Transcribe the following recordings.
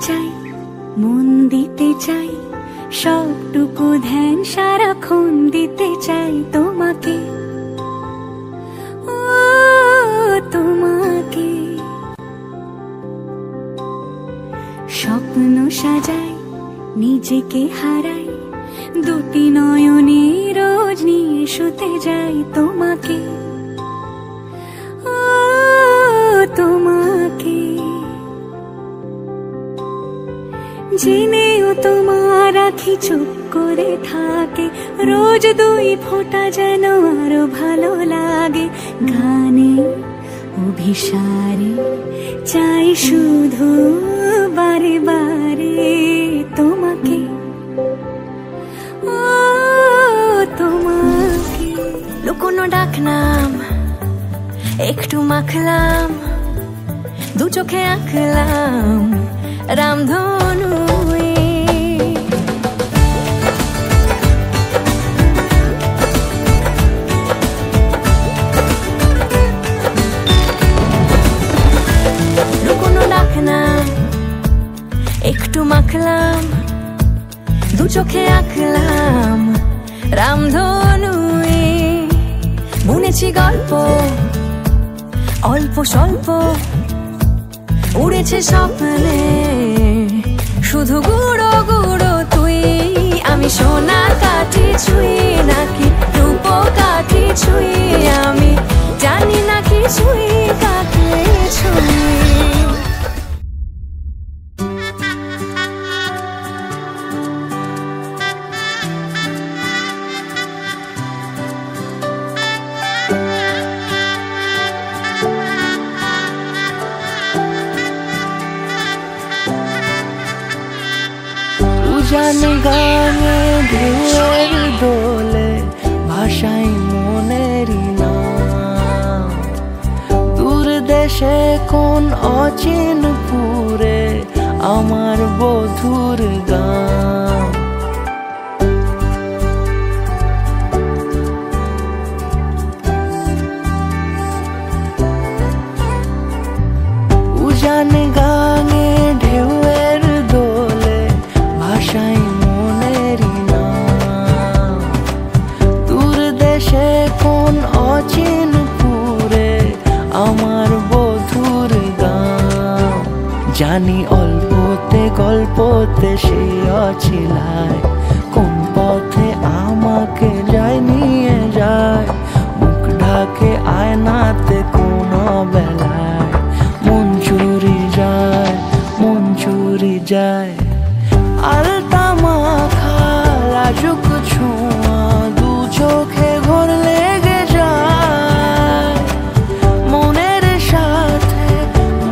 চাই, মন দিতে চাই, সবটুকু ধ্যান সারাক্ষণ দিতে চাই তোমাকে, ও তোমাকে। স্বপ্ন সাজাই, নিজেকে হারাই, দুটি নয়নে রোজ নিয়ে শুতে যাই তোমাকে, ও তোমাকে। জেনেও তোমার আখি চুপ করে থাকে, রোজ দুই ফোঁটা যেন আরো ভালো লাগে। গানে অভিসারে চাই শুধু বারে বারে তোমাকে, ও তোমাকে। লুকোনো ডাক নাম একটু মাখলাম, দু চোখে আঁকলাম রামধনু। লুকোনো ডাক নাম একটু মাখলাম, দু চোখে আঁকলাম রামধনু। বুনেছি গল্প অল্প স্বল্প, উড়েছে স্বপ্নে শুধু গুঁড়ো গুঁড়ো তুই। আমি সোনা কাঠি ছুঁই নাকি রূপ কাঠি ছুঁই, আমি জানি না কিছুই কাকে ছুঁই। উজান গানে ঢেউয়ের দোলে ভাষাই মনেরই নাম, দূর দেশে কোন অচিন পুরে আমার বধুর গান। উজান গানে ঢেউয়ের দোলে ভাষাই মনেরই নাম, দূর দেশে কোন অচিন পুরে আমার বধুর গান। জানি অল্পতে গল্পতে সে অছিলায়, কোন পথে আমাকে যায় নিয়ে যায়। মুখ ঢাকে আয়নাতে কোন বেলায়, মন চুরি যায়, মন চুরি যায়। আলতা মাখা লাজুক ছোঁয়া দু চোখে ঘোর লেগে যায়। মনের সাথে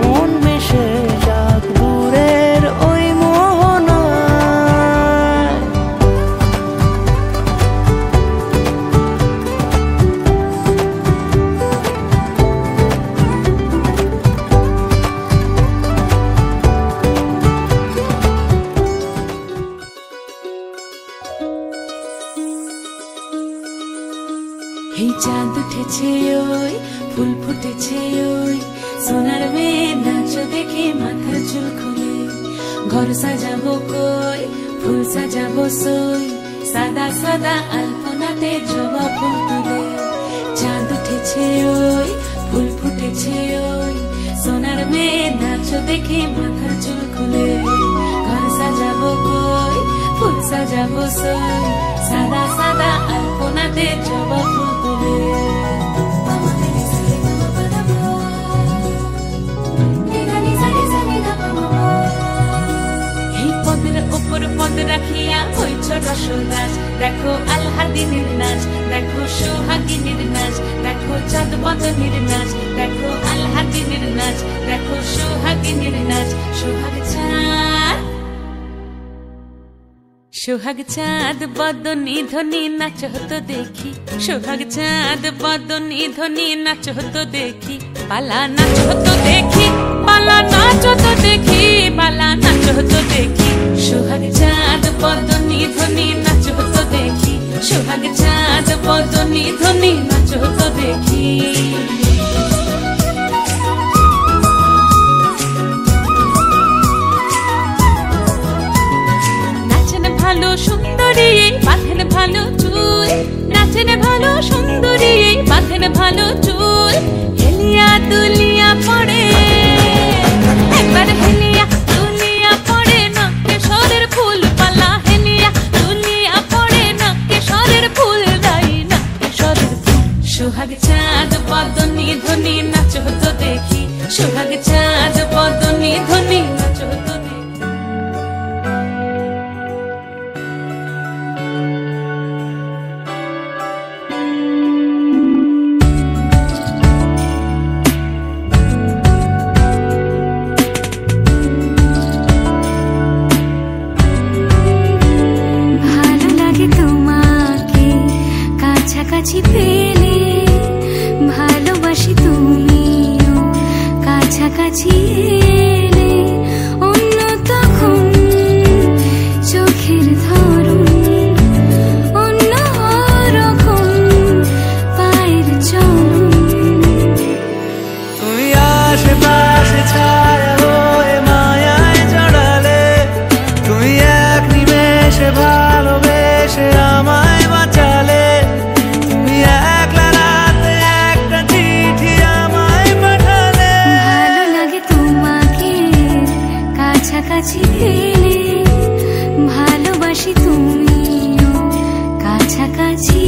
মন মিশে যাক দূরের ওই মোহনায়। এই চাঁদ উঠেছে ওই, ফুল ফুটেছে ওই, সোনার মেয়ে নাচ দেখে মাথার চুল খুলে। ঘর সাজাবো কই, ফুল সাজাবো সই, সাদা সাদা আলপনাতে জবা ফুল তুলে। চাঁদ উঠেছে ওই, ফুল ফুটেছে ওই, সোনার মেয়ে নাচ দেখে মাথার চুল খুলে। ঘর সাজাবো কই, ফুল সাজাবো সই, সাদা সাদা আলপনাতে জবা ফুল তুলে। এই পদের ওপর পদ রাখিয়া হইছ রসরাজ, দেখো আলহাদিনের নাচ, দেখো সোহাগিনীর নাচ, দেখো চাঁদ বদনের নাচ, দেখো আলহাদিনের নাচ, দেখো সোহাগিনীর নাচ। সোহাগ চাঁদ, সোহাগ চাঁদ বদনী ধ্বনি নাচ হতো দেখি, সোহাগ চাঁদ বদনী ধ্বনি নাচ হতো দেখি। পালা নাচ হতো দেখি, পালা নাচ হতো দেখি, পালা নাচ হতো দেখি। সোহাগ চাঁদ বদনী ধ্বনি নাচ হতো দেখি, সোহাগ চাঁদ বদনী ধ্বনি নাচ হতো দেখি। ভালো সুন্দরী বাঁধেন ভালো চুল, নাচেন ভালো সুন্দরী বাঁধেন ভালো চুল। হেলিয়া দুলিয়া পড়ে একবার হেলিয়া দুলিয়া পড়ে নকেশ্বরের ফুল পালা, হেলিয়া দুলিয়া পড়ে নকেশ্বরের ফুল দাই নকেশ্বরের ফুল। সোহাগ চাঁদ বদনী ধ্বনি নাচো তো দেখি, সোহাগ চাঁদ বদনী ধ্বনি নাচো তো দেখি। কাছাকাছি পেলে ভালোবাসি, তুমিও কাছাকাছি এলে অন্য তখন চোখের ধরন অন্য রকম পায়ের চরণ। তুমি আশেপাশে ছায়া হয়ে মায়ায় জড়ালে, তুমি এক নিমেষে ভালোবেসে আমায় বাঁচালে। কাছাকাছি পেলে ভালোবাসি, তুমিও কাছাকাছি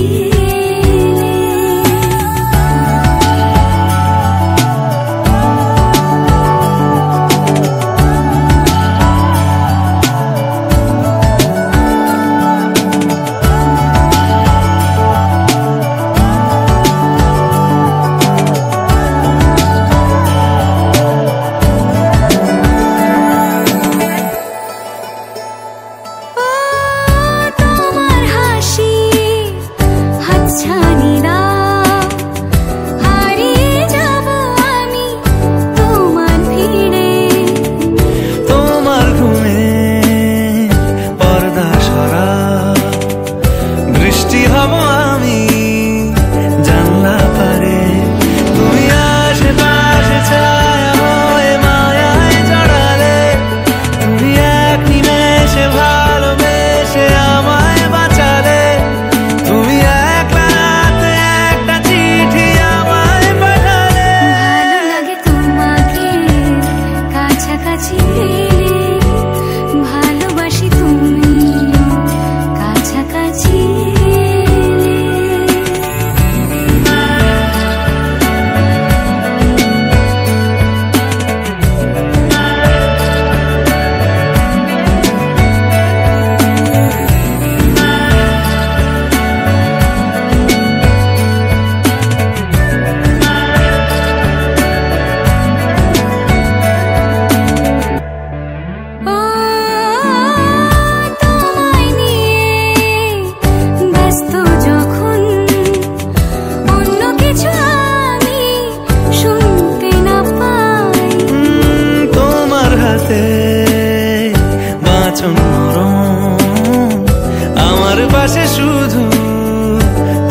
আমার পাশে শুধু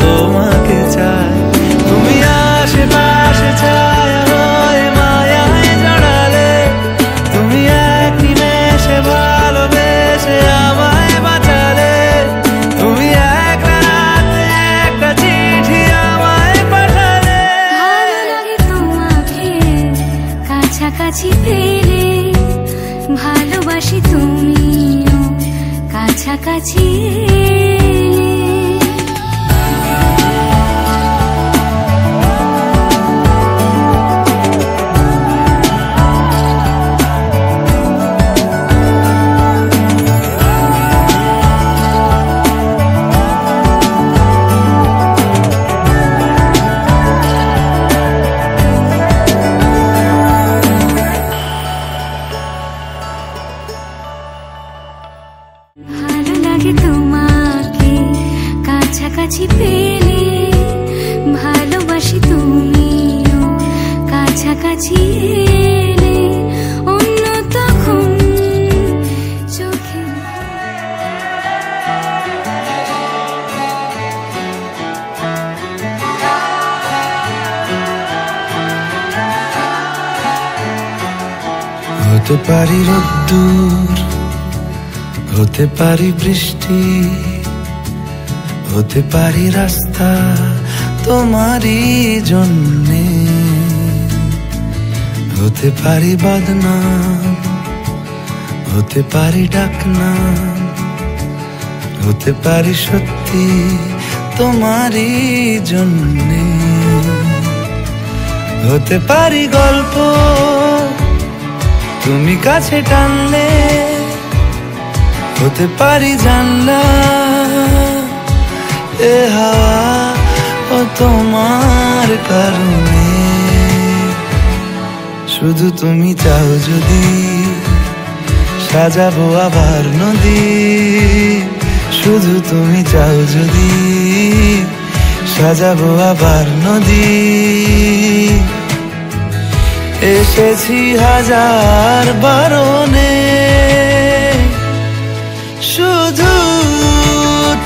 তোমাকে চাই। তুমি আশেপাশে ছায়া হয়ে মায়ায় জড়ালে, তুমি এক নিমেষে ভালোবেসে আমায় বাঁচালে। তুমি এক রাতে একটা চিঠি আমায় পাঠালে। ভালো লাগে তোমাকে কাছাকাছি পেলে ভালোবাসি, তুমিও কাছাকাছি তোমাকে কাছাকাছি পেলে ভালোবাসি, তুমিও কাছাকাছি এলে অন্য তখন চোখে। হতে পারি রোদ্দুর, হতে পারি বৃষ্টি, হতে পারি রাস্তা তোমারই জন্যে, হতে পারি বদনাম, হতে পারি ডাকনাম, হতে পারি সত্যি তোমারই জন্যে, হতে পারি গল্প তুমি কাছে টানলে, হতে পারি জানলা এ হাওয়া ও তোমার কারণে। শুধু তুমি চাও যদি সাজাবো আবার নদী, শুধু তুমি চাও যদি সাজাবো আবার নদী। এসেছি হাজার বারণে শুধু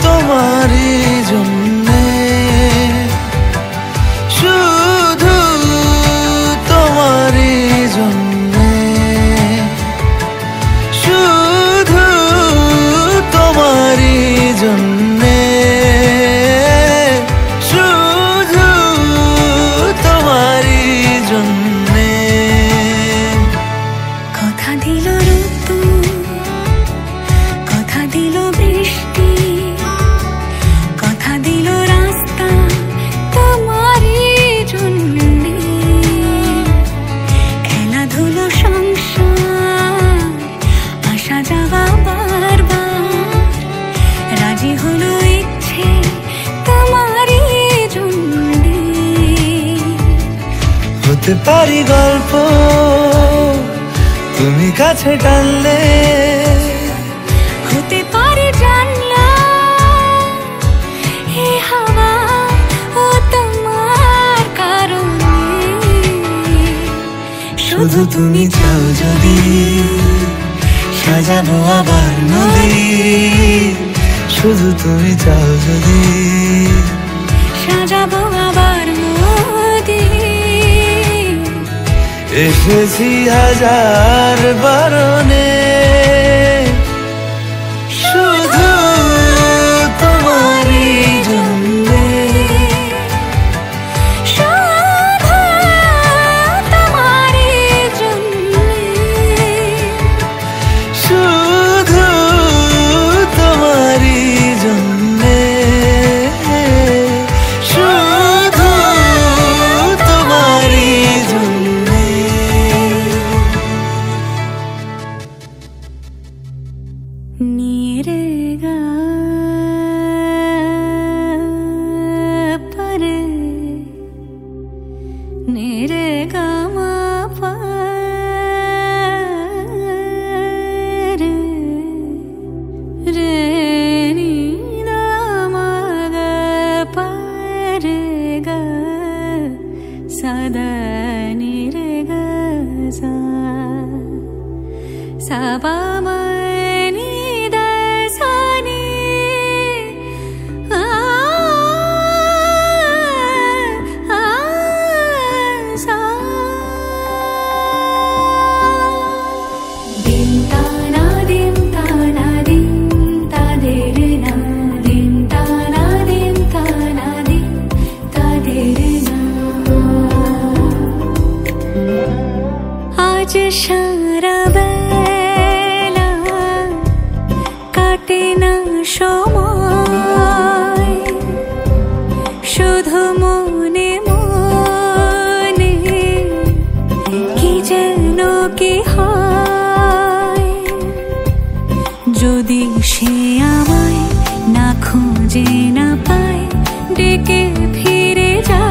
তোমারই জন্যে, শুধু তোমারই জন্যে, শুধু তোমারই জন্যে, শুধু তোমারই জন্যে। কথা দিল ঋতু, কথা দিল বৃষ্টি, কথা দিল রাস্তা তোমারই জন্যে, খেলাধুলো সংসার আসা যাওয়া বারবার, রাজি হলো ইচ্ছে তোমারই জন্যে। হতে পারি গল্প তুমি কাছে টানলে, হতে পারে জানলা হে হাওয়া ও তোমার কারণে। শুধু তুমি চাও যদি সাজাবো আবার নদী, শুধু তুমি চাও যদি সাজাবো আবার নদী। এসেছি হাজার বারণে শুধু তোমারই জন্যে, শুধু তোমারই জন্যে, শুধু তোমারই জন্যে, শুধু তোমারই জন্যে। नीरेगा परे नीरेगा मा परे रे नी दा मा गा परे गा सदा नीरेगा सा सा पा मा आज सारा बेला काटे ना समय शुधु मने मने कि जेन कि हय जोदि से आमाय ना खोजे ना पाय डेके फिरे যায়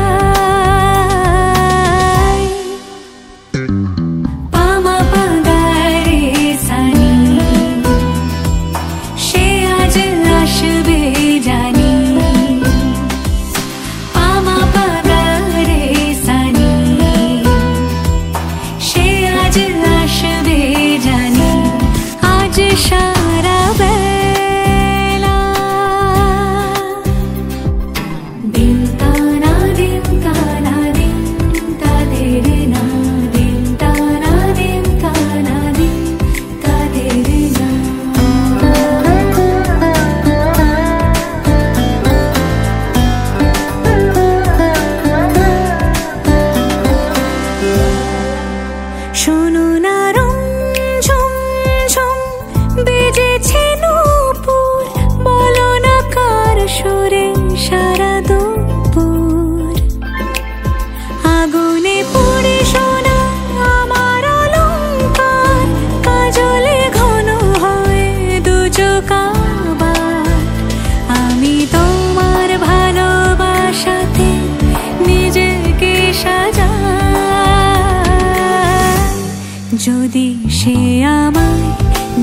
যদি সে আমায়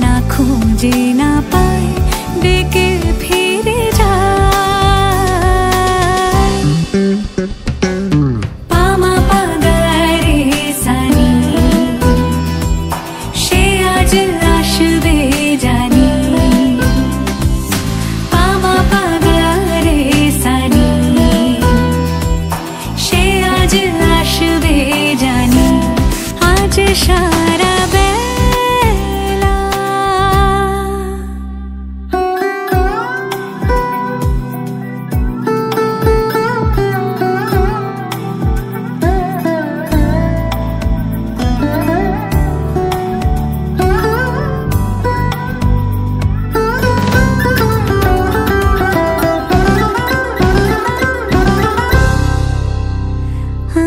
না খুঁজে না পায় ডেকে ফিরে যায় পামা পাগারে সানি সে আজ আসবে জানি পামা পাগারে সানি সে আজ আসবে জানি আজ সারা বেলা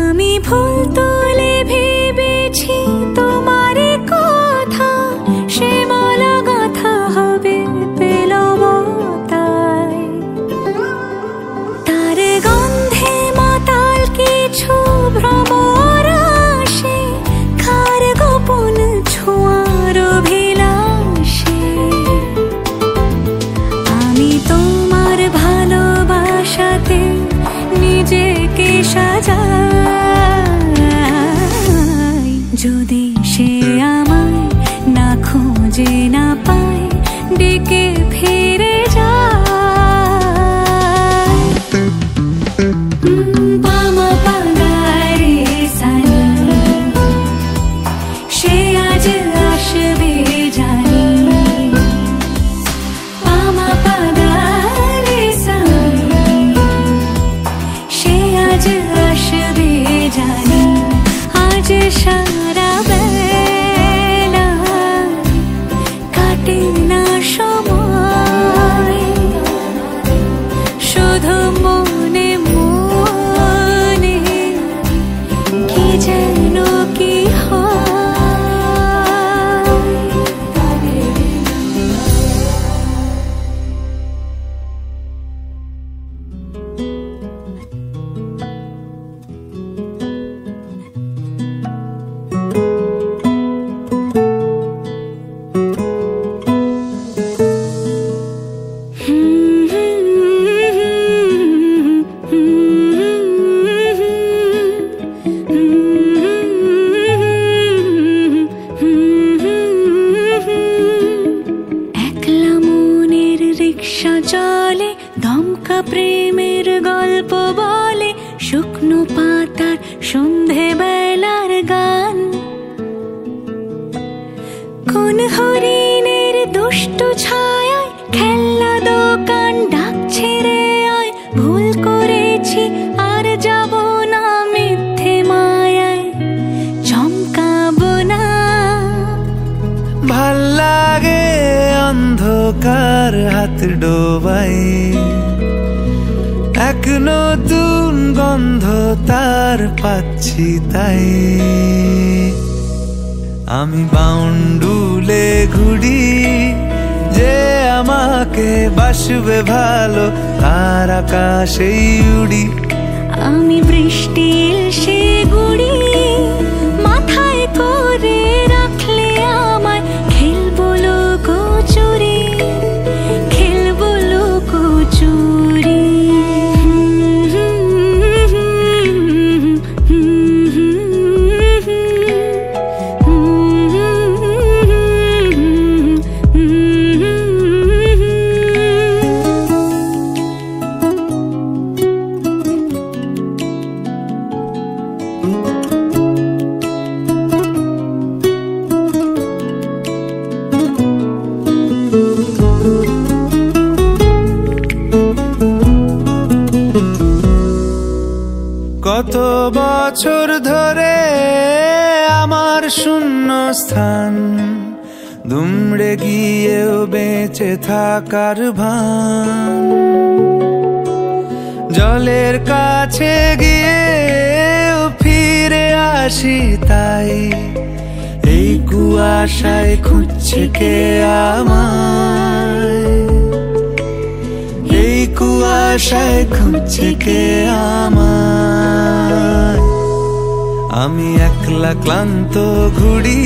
আমি ভুল তুলে ভেবেছি তোমার কথা সে মালা গাথা হবে পেলাম তাই তার গন্ধে মাতাল কিছু ভ্রমর আসে কার গোপন ছোঁয়ার অভিলাষে আমি তোমার ভালোবাসাতে নিজেকে সাজাই যদি সে আমায় না খুঁজে না পায় ডেকে ফিরে যায় পামা পাগারে সানি সে আজ আসবে জানি পামা পাগারে সানি সে আজ আসবে জানি আজ সারা বেলা কাটে না সময় শুধু মনে মনে কি যেন কি হয় একলা মনের রিক্সা চলে দমকা প্রেমের গল্প বলে শুকনো পাতার সন্ধে বেলার গান কোন হরিণের দুষ্টু ছায়ায় খেলনা দোকান ডাকছে রে আয় ভুল করেছি আর যাব না মিথ্যে মায়ায় চমকাবো না ভাল লাগে অন্ধকার হাত ডোবাই এক নতুন গন্ধ তার পাচ্ছি তাই আমি বাউন্ডুলে ঘুরি যে আমাকে বাসবে ভালো তার আকাশেই উড়ি আমি বৃষ্টির সে গুড়ি মাথায় করে রাখলে আমায় খেলবো লুকোচুরি খেলবো লুকোচুরি কত বছর ধরে আমার শূন্য স্থান দুমড়ে গিয়েও বেঁচে থাকার ভান জলের কাছে গিয়েও ফিরে আসি তাই এই কুয়াশায় খুঁজছে কে আমায় এই কুয়াশায় খুঁজছে কে আমায় আমি একলা ক্লান্ত ঘুড়ি,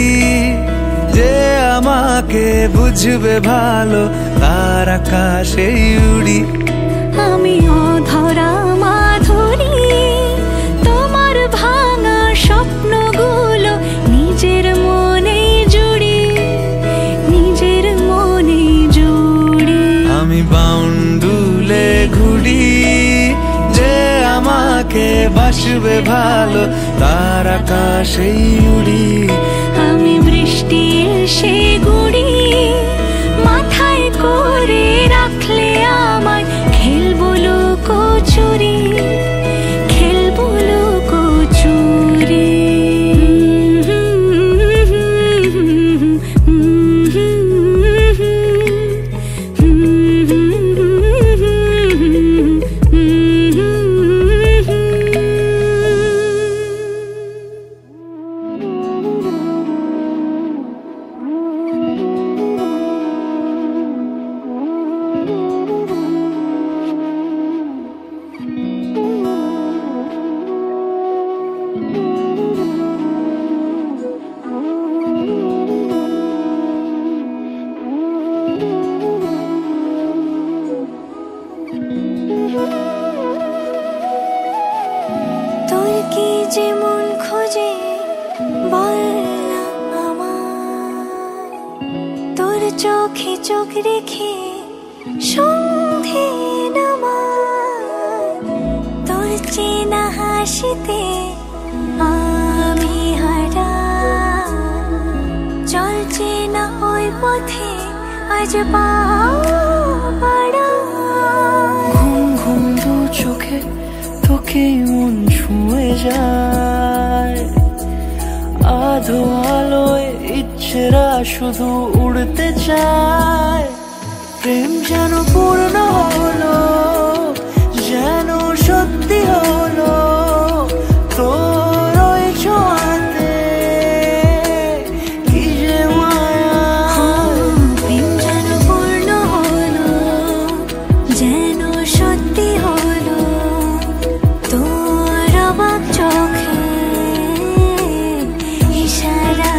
যে আমাকে বুঝবে ভালো তার আকাশে উড়ি। আমি অধরা মাধুরী, তোমার ভাঙা স্বপ্নগুলো নিজের মনে জুড়ি, নিজের মনে জুড়ি। আমি বাউন্ডুলে ঘুড়ি, যে আমাকে বাসবে ভালো তার আকাশে উড়ি। আমি বৃষ্টি এসে গুড়ি, মাথায় করে রাখলে আমায় খেলবো লুকোচুরি, খেলবো লুকোচুরি। তোর কি যে মন খোঁজে বল না আমায়, তোর চোখে চোখ রেখে সন্ধে নামায়। তোর চেনা হাসিতে আমি হারা, চলছে না ওই পথে আজ পাড়া। ঘুম ঘুম দু চোখে তোকে মন ছুঁয়ে যায়, আধো আলোয় ইচ্ছেরা শুধু উড়তে চায়। প্রেম যেন পূর্ণ হলো, যেন সত্যি হলো তোর ওই ছোঁয়াতে, কি যে মায়া। প্রেম যেন পূর্ণ হলো, যেন সত্যি হলো তোর অবাক চোখে ইশারা।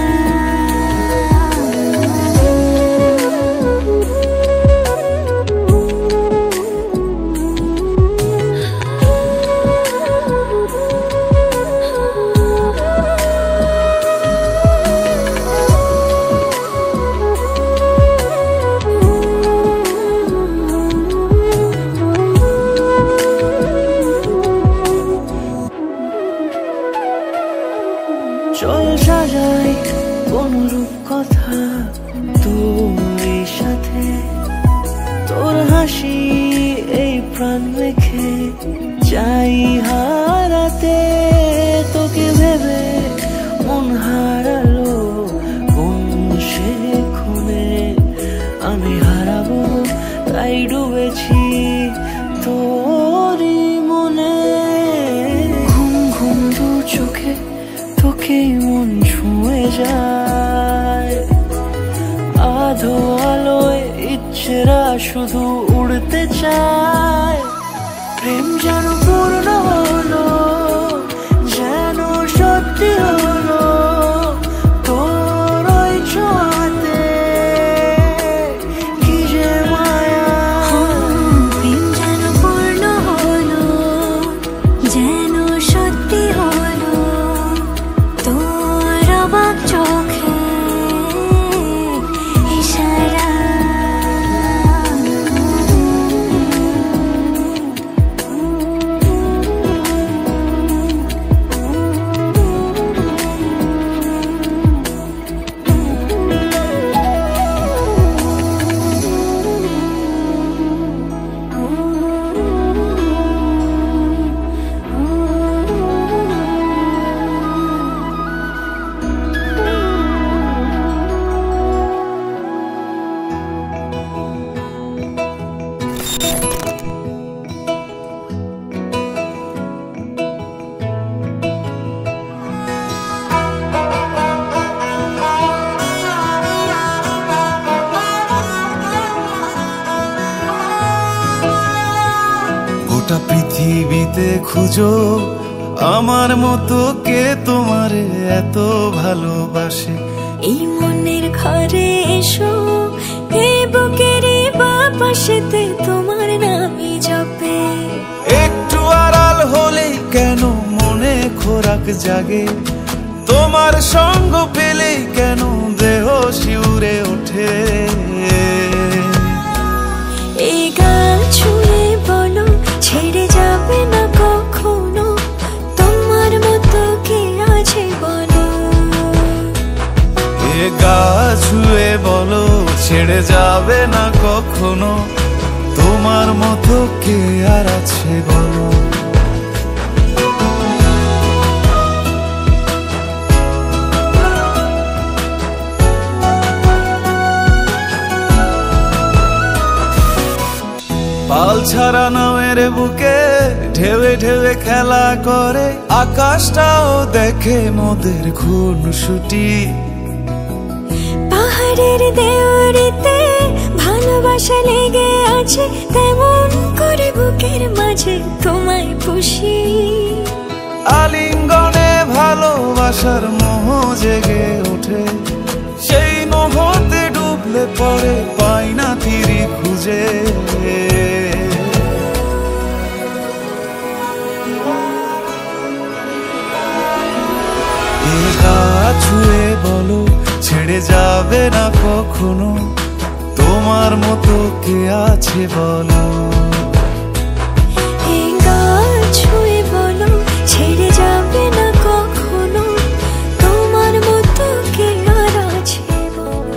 চল সাজাই কোন রূপ কথা তোর সাথে, তোর হাসি এই প্রাণ রেখে চাই হারাতে। তোকে ভেবে মন হারালো কোন সে খুনে, আমি হারাবো তাই ডুবেছি তোরই মনে। ঘুম ঘুম দু চোখে তোকে মন ছুঁয়ে যায়, আধো আলোয় ইচ্ছেরা শুধু উড়তে চায়। প্রেম যেন পূর্ণ হলো, যেন সত্যি হলো তোর ওই ছোঁয়াতে, কি যে মায়া। প্রেম যেন পূর্ণ হলো, যেন সত্যি হলো তোর অবাক চোখে ইশারা। গোটা পৃথিবীতে খুঁজো আমার মতো কে তোমারে এত ভালোবাসে? এই মনের ঘরে এসো, এই বুকেরই বাপাশেতে তোমার নামই জপে। একটু আড়াল হলেই কেন মনে খোরাক জাগে, তোমার সঙ্গ পেলেই কেন দেহ শিউরে ওঠে। এই গাল ছুঁয়ে বলো ছেড়ে যাবে না কখনো, তোমার মতো কে আছে বলো। এ গা ছুঁয়ে বলো ছেড়ে যাবে না কখনো, তোমার মতো কে আর আছে বলো। পাল ছাড়া নামের বুকে ঢেউে ঢেউে খেলা করে, আকাশটাও দেখে মোদের খুনসুটি। পাহাড়ের দেওয়ারিতে ভালোবাসা লেগে আছে, তেমন করে বুকের মাঝে তোমায় পুষি। আলিঙ্গনে ভালোবাসার মোহ জেগে ওঠে, সেই মোহতে ডুবলে পরে পাই না তীরে খুঁজে। গা ছুঁয়ে বলো ছেড়ে যাবে না কখনো, তোমার মতো কে আছে বলো। এই গা ছুঁয়ে বলো ছেড়ে যাবে না কখনো, তোমার মতো কে আর আছে বলো।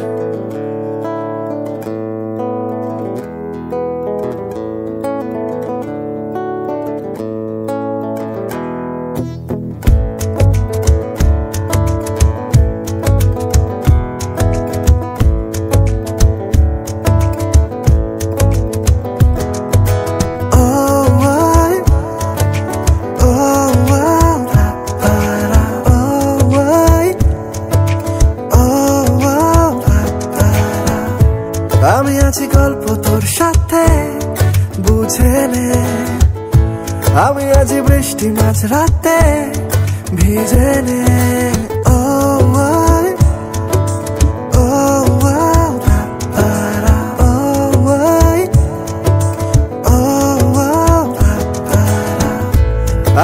আমি আছি গল্প তোর সাথে বুঝে নে, আমি আছি বৃষ্টি মাঝ রাতে ভিজে নে।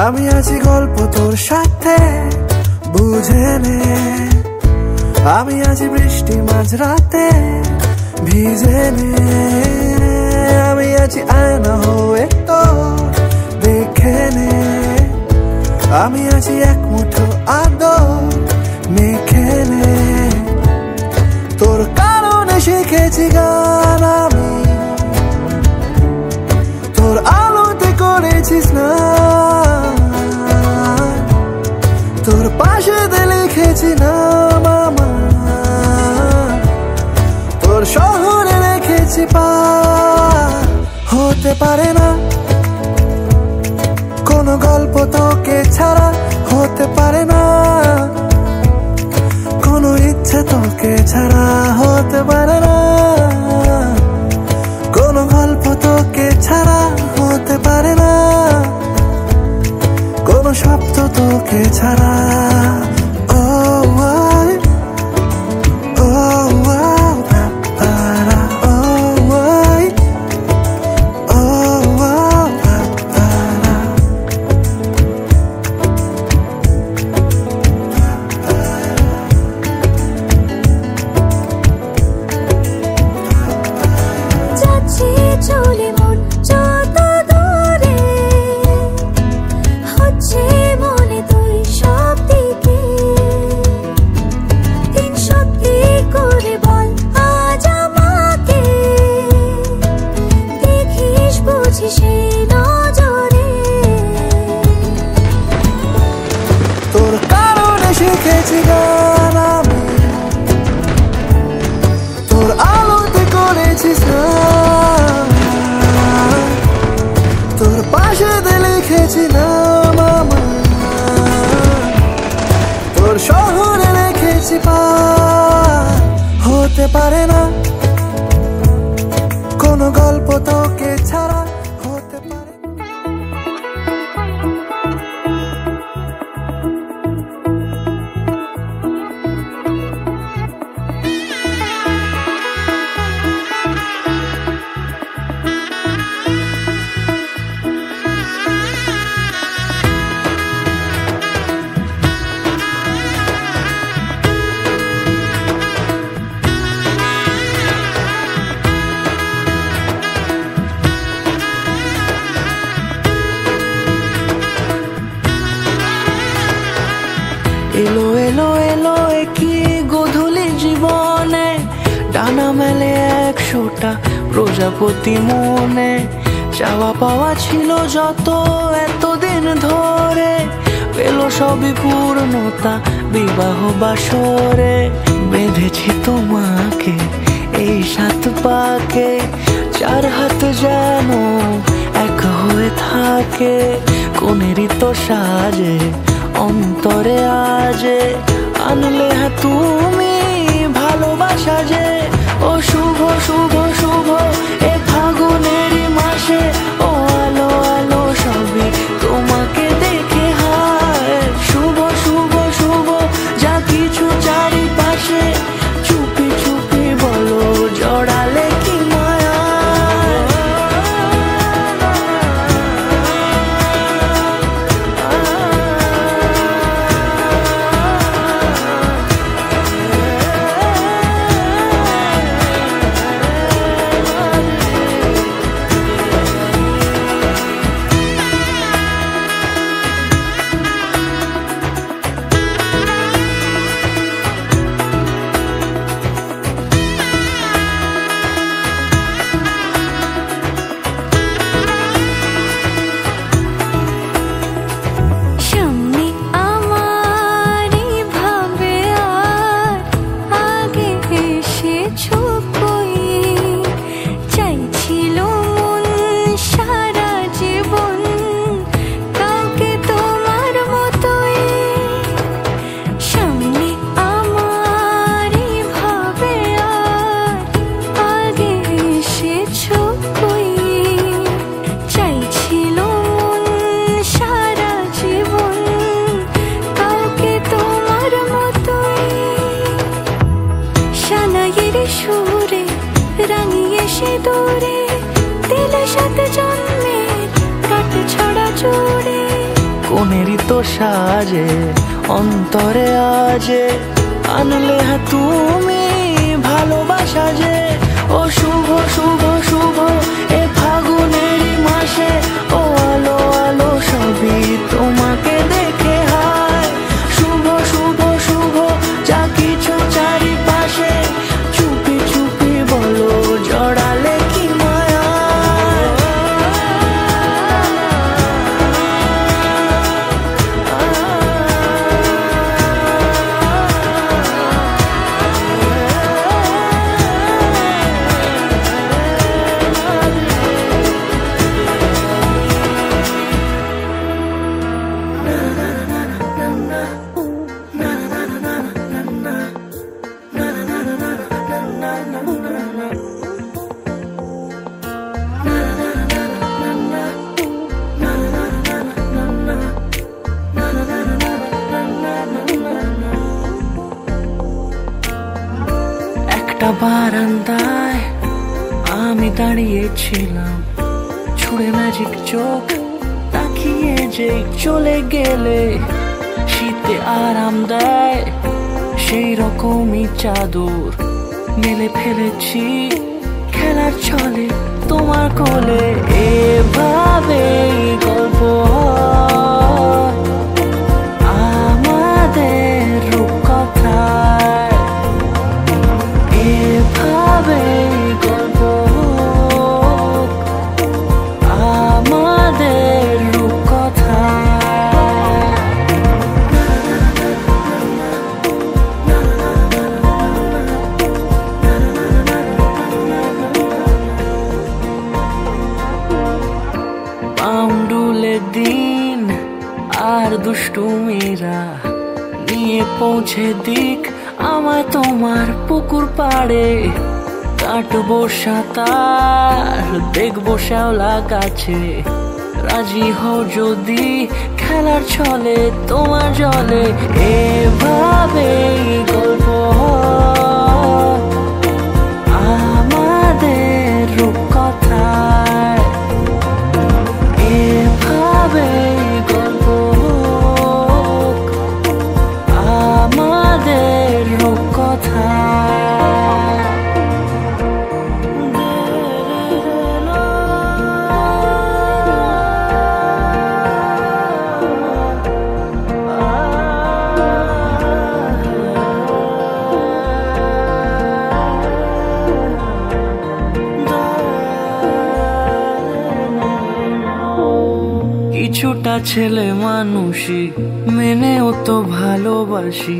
আমি আছি গল্প তোর সাথে বুঝে নে, আমি আছি বৃষ্টি মাঝ রাতে ভিজে নে। আমি আছি আয়না হয়ে তো দেখে নে, আমি আছি এক মুঠো আদর মেখে নে। তোর কারণে শিখেছি গান আমি, তোর আলোতে করেছিস না, তোর পাশে লিখেছি না মামা, তোর শহরে রেখেছি পা। হতে পারে না কোনো গল্প তোকে ছাড়া, হতে পারে না কোনো ইচ্ছে তোকে ছাড়া, হতে পারে না কোনো গল্প তোকে ছাড়া, হতে পারে না কোনো শব্দ তোকে ছাড়া। চলে মন যত দূরে, হচ্ছে মনে তুই সব দিকে। দিন সত্যি করে বল আজ আমাকে, দেখিস বুঝি সেই নজরে। তোর কারণে শিখেছি গান আমি, তোর আলোতে করেছিস না, তোর পাশে লিখেছি না মামা, তোর শহরে রেখেছি পা। হতে পারে না কোনো গল্প তোকে ছাড়া, হতে পারে। 100টা প্রজাপতি মনে, চাওয়া পাওয়া ছিল যত এতদিন ধরে, পেল সবই পূর্ণতা বিবাহ বাসরে। বেঁধেছি তোমাকে এই 7 পাকে, 4 হাত যেন এক হয়ে থাকে। কোনেরই তো সাজে অন্তরে আজে, আনলে হ্যাঁ তুমি ভালোবাসা যে। ও শুভ শুভ শুভ এ ফাগুনেরই মাসে, ও আলো আলো সবই তোমাকে দেখে হায়। শুভ শুভ শুভ যা কিছু চারিপাশে, চুপি চুপি বলো জড়ালে কি মায়া। কোনেরই তো সাজে অন্তরে আজে, আনলে হ্যাঁ তুমি ভালোবাসা যে। ও শুভ শুভ শুভ এ ফাগুনেরই মাসে, ও আলো আলো সবই তোমাকে দেখে হায়। শুভ শুভ শুভ যা কিছু চারিপাশে, চুপি চুপি বলো জড়ালে কি মায়া। একটা বারান্দায় আমি দাঁড়িয়েছিলাম, ছুঁড়ে ম্যাজিক চোখ তাকিয়ে যে চলে গেলে। শীতে আরাম দেয় সেই রকমই চাদর মেলে ফেলেছি খেলার ছলে তোমার কোলে। এভাবে গল্প আমাদের রূপকথায়, এভাবে গল্প আমাদের রূপকথায়। পাউন্ডুলে দিন আর দুষ্টুমিরা নিয়ে পৌঁছে দিক আমায় তোমার পুকুর পাড়ে। কাটবো সাঁতার দেখবো শ্যাওলা গাছে, রাজি হও যদি খেলার ছলে তোমার জলে। এভাবে গল্প আমাদের রূপকথায়, এভাবে গল্প আমাদের রূপকথায়। কিছুটা ছেলে মানুষই মেনেও তো ভালোবাসি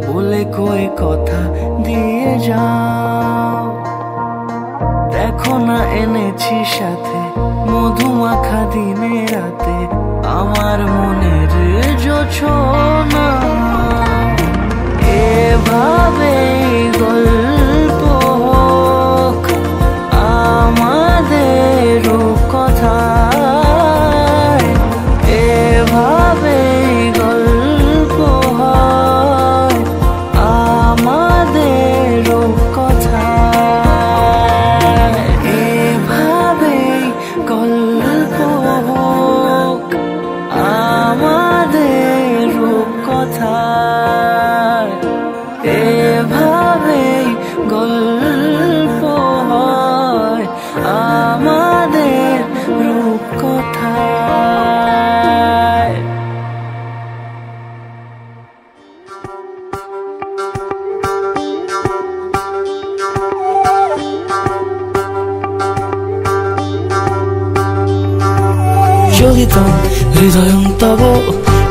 বলে কয়ে কথা দিয়ে যাও। দেখো না এনেছি সাথে মধুমাখা দিনে রাতে আমার মনের জোছনা। এভাবে গল্প হোক আমাদের কথা, এভাবে গল্প হয় আমাদের কথা, এভাবে গল্প হোক আমাদের কথা, এভাবে গল্প হয় আমাদের রূপকথায়। যোগিতং হৃদয়ং তব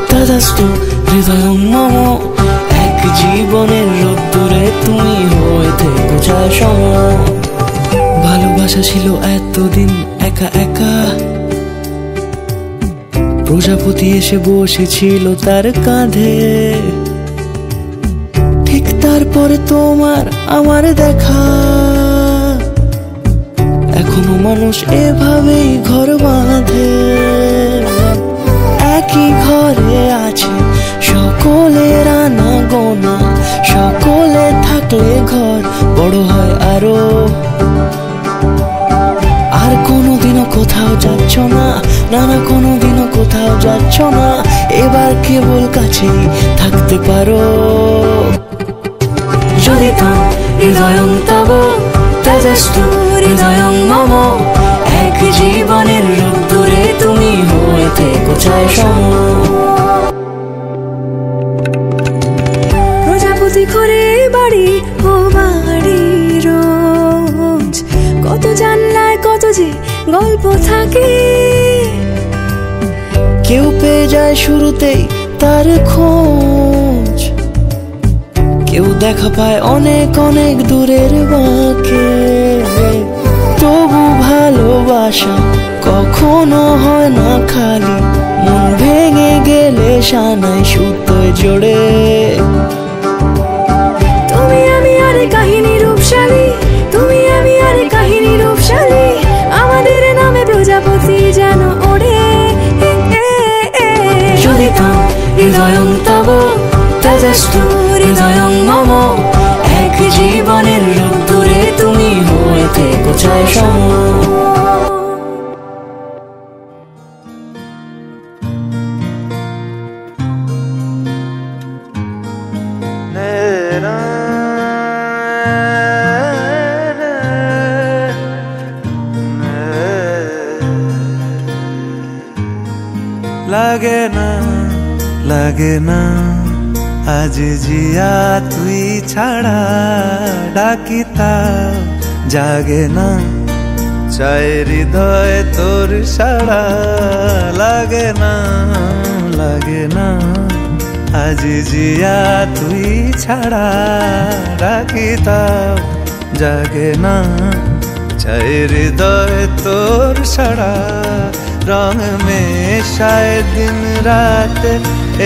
তদাস্তু হৃদয়ং মম। এক জীবনের রোদ্দুরে তুমি হয়ে থেকো চায় সম। ভালোবাসা ছিল এতদিন একা একা, প্রজাপতি এসে বসেছিল তার কাঁধে। ঠিক তারপরে তোমার আমার দেখা, এখনো মানুষ এভাবেই ঘর বাঁধে। একই ঘরে আছে সকলের আনা গোনা, সকলে থাকলে ঘর বড় হয় আরো। আর কোনোদিনও কোথাও যাচ্ছ না, না না কোনোদিনও কোথাও যাচ্ছ না, এবার কেবল কাছেই থাকতে পারো। যদি তো হৃদয়ং তব তেজস্তু হৃদয়ং মম। এক জীবনের রোদ্দুরে তুমি হয়ে থেকো চায় সম। প্রজাপতি করে বাড়ি ও বাড়ি রোজ, কত জানলায় কত যে গল্প থাকে। কেউ পেয়ে যায় শুরুতেই তার খোঁজ, কেউ দেখা পায় অনেক অনেক দূরের বাঁকে। তবু ভালোবাসা কখনো হয় না খালি, মন ভেঙে গেলে সানাই সুতোয় জোড়ে। তুমি আমি আর কাহিনী রূপশালী, তুমি আমি আর কাহিনী রূপশালী, আমাদের নামে প্রজাপতি যেন ওড়ে। যদি তো হৃদয়ং তব তেজস্তু হৃদয়ং মম। এক জীবনের রোদ্দুরে তুমি হয়ে থেকো চায় সম। লাগে না লাগে না আজ জিয়া তুই ছাড়া, ডাকিতা জাগে না চায় হৃদয় তোর সারা। লাগে না আজ জিয়া তুই ছাড়া, ডাকিতা জাগে না চায় হৃদয় তোর সারা। রং মেশায় দিন রাত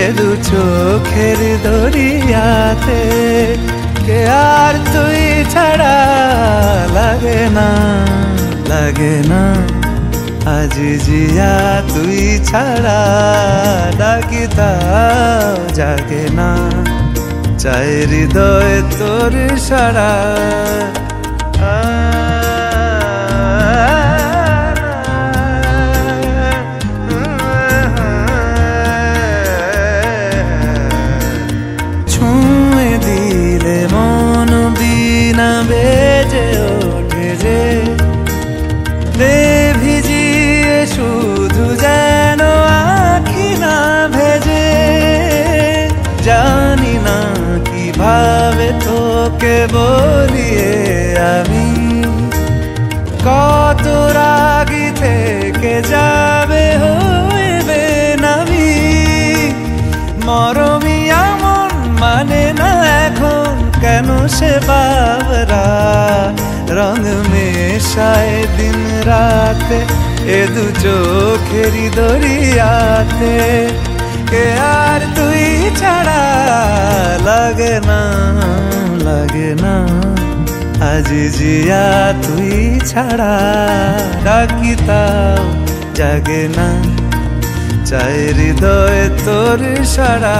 এ দু চোখের দরিয়াতে, কে আর তুই ছাড়া। লাগে না আজ জিয়া তুই ছাড়া, ডাকিতা জাগে না চায় হৃদয় তোর সারা। বেজে ওঠে যে ভিজিয়ে শুধু যেন আখি না ভেজে। জানি না কিভাবে তোকে বলিয়ে আমি, কত রাগি থেকে যাবে হইবে से बावरा रंग मेशाए दिन राते ए दु चोखेरी दरियाते के यार तुई छाड़ा লাগে না আজি জিয়া তুই ছাড়া ডাকি তাও জাগে না চাই হৃদয় তোর সারা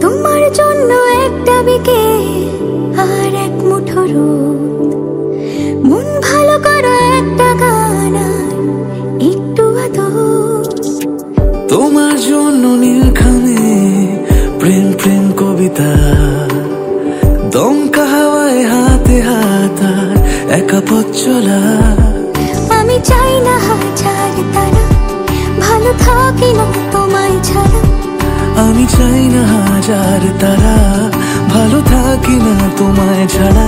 তোমার জন্য একটা বিকে আর এক মুঠো রোদ মন ভালো করো একটা গান একটু আদর তোমার জন্য নীলখানে প্রেম প্রেম কবিতা দমকা হাওয়ায় হাতে হাত একা পথ চলা আমি চাই না হাজার তারা ভালো থাকি না তোমায় ছাড়া আমি চাই না হাজার তারা ভালো থাকি না তোমায় ছাড়া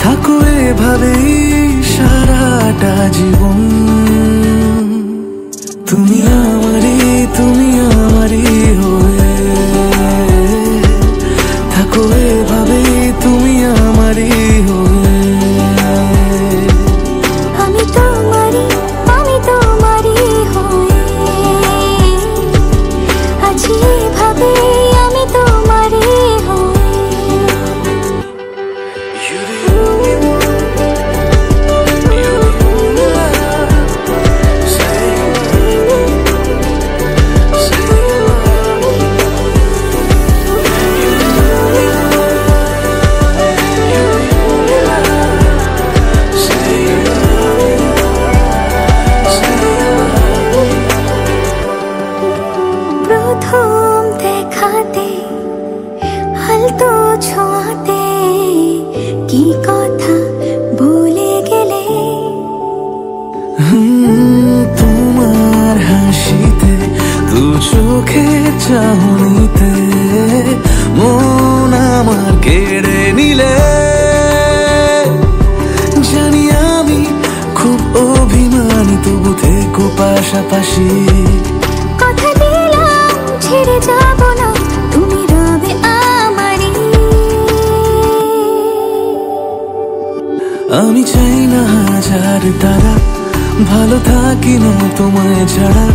থাকো এভাবেই সারাটা জীবন তুমি আমারই হয়ে থাকো এভাবেই তুমি আমারই হয়ে আমি তোমারই হয়ে আছি এভাবে আমি তোমারই প্রথম দেখাতে হালতো ছোঁয়াতে কি কথা বলে গেলে তোমার হাসিতে দু চোখে চাহনিতে মন আমার কেড়ে নিলে জানি আমি খুব অভিমানী তবু থেকো পাশাপাশি কথা দিলাম ছেড়ে যাব না তুমি রবে আমারই আমি চাই না হাজার তারা ভালো থাকি না তোমায় ছাড়া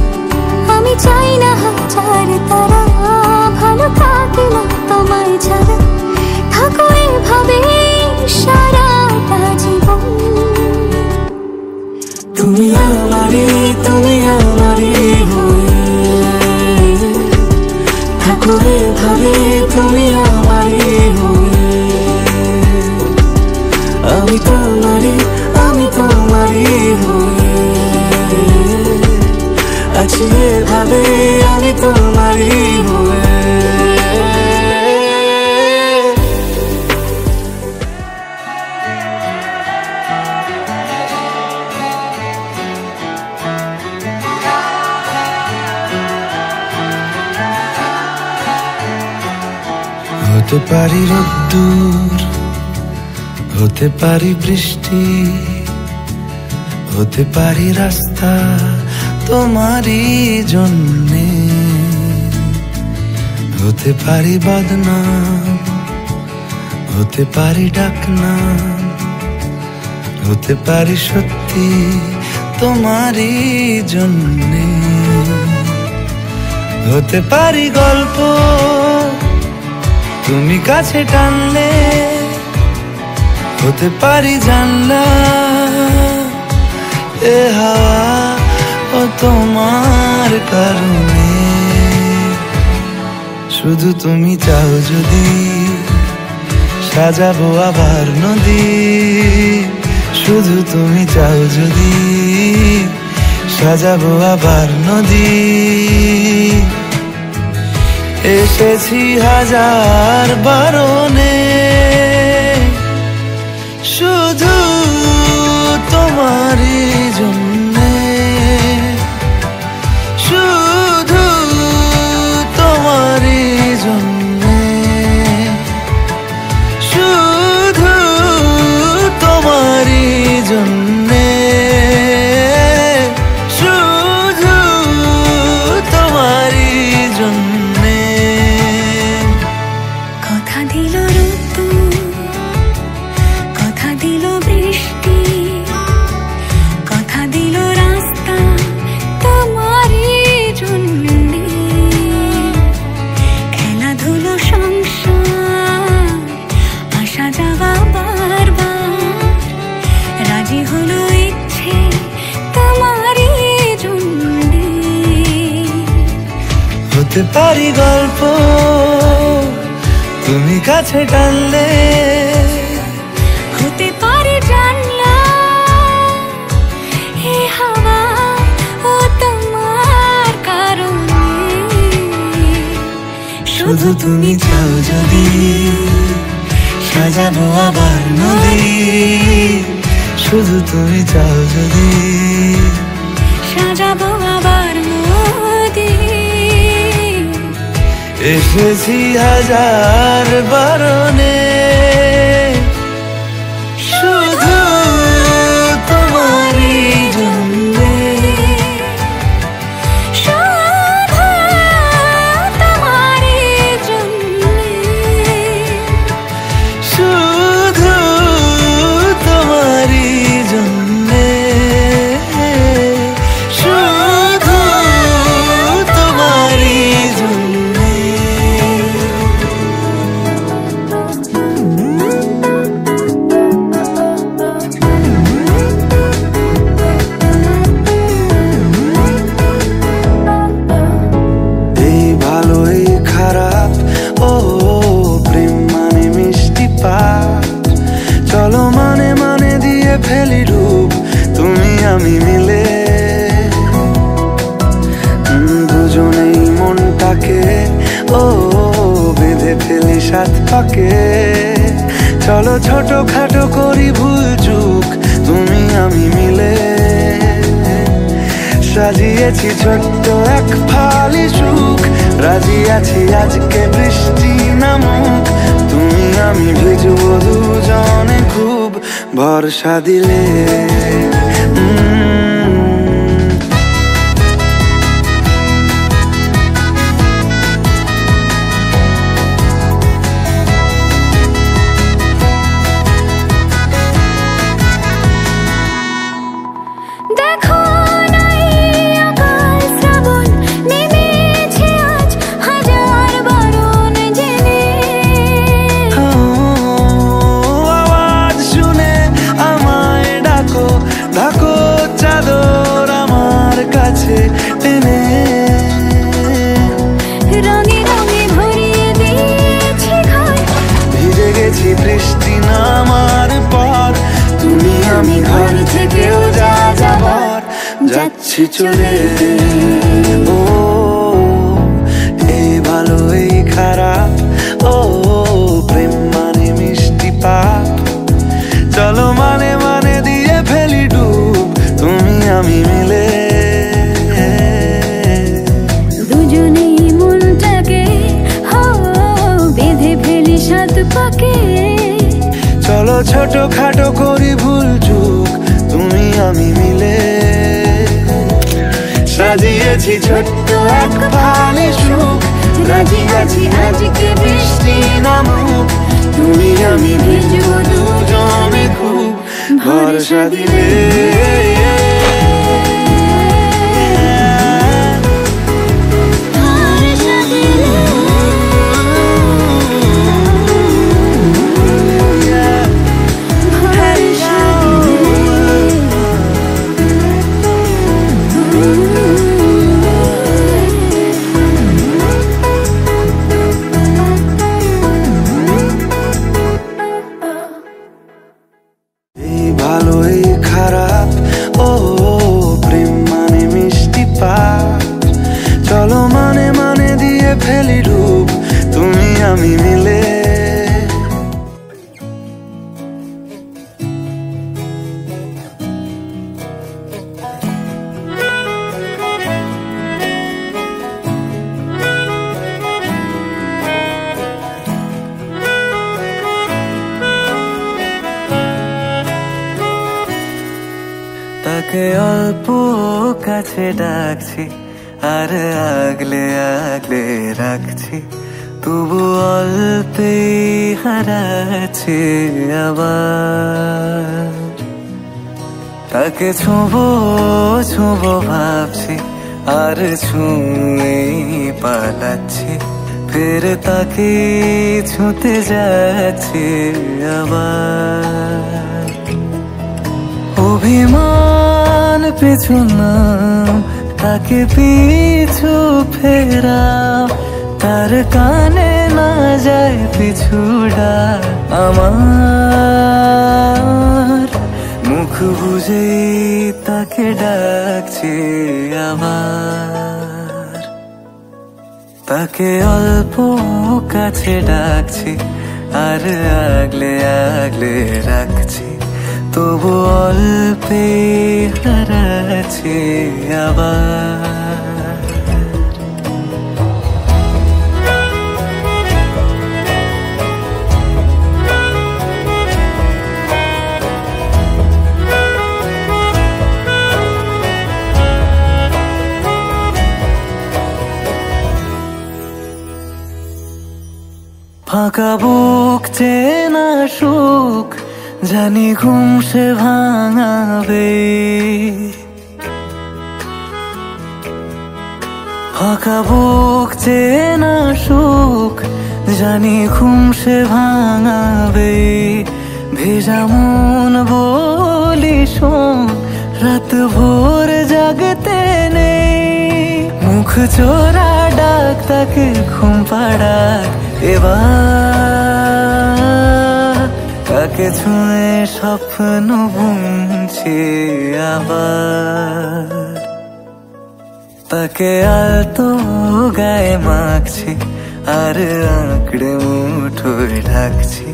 আমি চাই না হাজার তারা ভালো থাকি না তোমায় ছাড়া থাকো এভাবে সারাটা জীবন তুমি আমারই হয়ে থাকো এভাবে তুমি আমারই হয়ে আমি তোমারই হয়ে আছি এভাবে আমি তোমারই হয়ে হতে পারি রোদ্দুর হতে পারি বৃষ্টি হতে পারি রাস্তা তোমারই জন্যে হতে পারি বদনাম হতে পারি ডাকনাম হতে পারি সত্যি তোমারই জন্যে হতে পারি গল্প তুমি কাছে টানলে হতে পারি জানলা এ হাওয়া ও তোমার কারণে শুধু তুমি চাও যদি সাজাবো আবার নদী শুধু তুমি চাও যদি সাজাবো আবার নদী এসেছি হাজার বারণে শুধু তোমারই জন্যে শুধু তোমারই জন্যে শুধু হতে পারি গল্প তুমি কাছে টানলে, হতে পারে জানলা হে হাওয়া ও তোমার কারণে। শুধু তুমি চাও যদি সাজাবো আবার নদী, শুধু তুমি চাও যদি সাজাবো আবার নদী। এসেছি হাজার বারণে, শুধু তোমারই জন্যে, শুধু তোমারই জন্যে, শুধু তোমারই জন্যে, শুধু তোমারই জন্যে। এই ভালো এই খারাপ, ও প্রেম মানে মিষ্টি পাঠ, চলো মানে মানে দিয়ে ফেলি রূপ তুমি আমি মিলে। দুজনেই মনটাকে ও বেঁধে ফেলি সাত পাকে, চলো ছোট খাটো করি ভুল চুক তুমি আমি মিলে। সাজিয়েছি ছোট্ট এক ফালি সুখ, রাজি আছি আজকে বৃষ্টি নামুক, তুমি আমি ভিজবো দুজনে খুব ভরসা দিলে। দেখো নাই আকাল শ্রাবণ নেমেছে আজ হাজার বারণ জেনে। আওয়াজ শুনে আমায় ডাকো, ডাকো চাদর আমার কাছে টেনে, রঙে রঙে ভরিয়ে দিয়েছি ঘর, ভিজে গেছি বৃষ্টি নামার পর, তুমি আমি ঘর থেকেও যা যাবার যাচ্ছি চলে। ও এই ভালো এই খারাপ, ও প্রেম মানে মিষ্টি পাপ, চলো মানে মানে দিয়ে ফেলি ডুব তুমি আমি মিলে। দুজনেই মনটাকে হো বেঁধে ফেলি সাত পাকে, চলো ছোট খাটো করি ভুল চুক তুমি আমি মিলে। সাজিয়েছি ছোট্ট এক ফালি সুখ, রাজি আছি আজকে বৃষ্টি নামুক, তুমি আমি ভিজবো দুজনে খুব ভরসা দিলে। ভরসা দিলে। ভরসা এই ভালো এই খারাপ, ও প্রেম মানে মিষ্টি পাঠ, চলো মানে মানে দিয়ে ফেলি রূপ তুমি আমি মিলে। তাকে অল্প কাছে ডাকছি আর আগলে আগলে রাখছি, তবু অল্পেই হারাচ্ছে আবার। তাকে ছোঁবো ছোঁবো ভাবছি আর ছুঁয়েই পালাচ্ছি, ফের তাকে ছুঁতে যাচ্ছে আবার। অভিমান পেছনাম তাকে তাকে পিছু ফেরাও, তার কানে না যায় পিছু ডাক। আমার মুখ বুঝেই তাকে ডাকছি আবার, তাকে অল্প কাছে ডাকছি আর আগলে আগলে রাখছি, তবু অল্পে হারাচ্ছি আবার। ফাঁকা বুক চেনা সুখ জানি ঘুম সে ভাঙাবে, ফাঁকা বুক চেনা সুখ জানি ঘুম সে ভাঙাবে। ভেজা মন বলি শোন, রাত ভোর জাগতে নেই, মুখ চোরা ডাক তাকে ঘুম পাড়াক এবার। তাকে ছুঁয়ে স্বপ্ন বুনছি আবার, তাকে আলতো গায়ে মাখছি আর আঁকড়ে মুঠোয় ঢাকছি,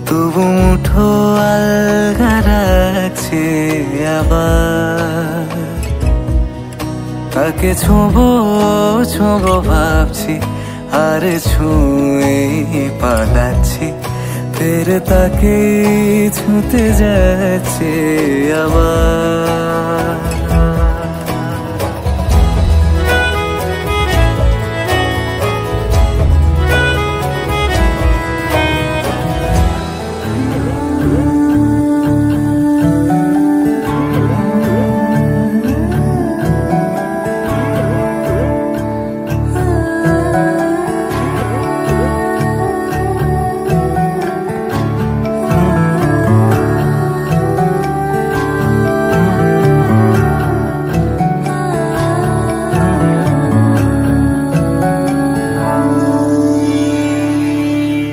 তবু মুঠো আলগা রাখছি আবার। তাকে ছোঁবো ছোঁবো ভাবছি আর ছুঁয়ে পালাচ্ছি, ফের তাকে ছুঁতে যাচ্ছে আবার।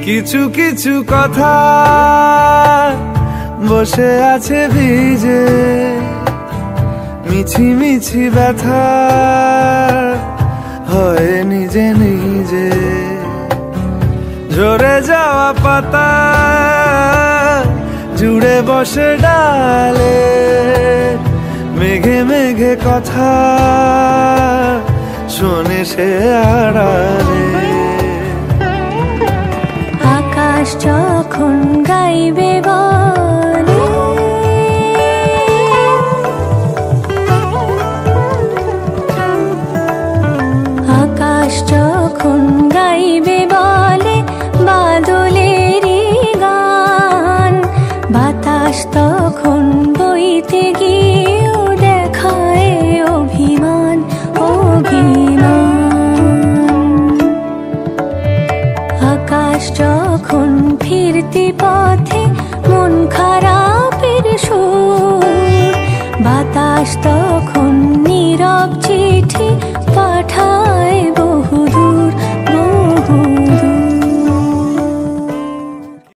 কিছু কিছু কথা বসে আছে ভিজে, মিছি মিছি ব্যথা হয় নিজে নিজে। ঝরে যাওয়া পাতা জুড়ে বসে ডালে, মেঘে মেঘে কথা শোনে সে আড়ালে। আকাশ যখন গাইবে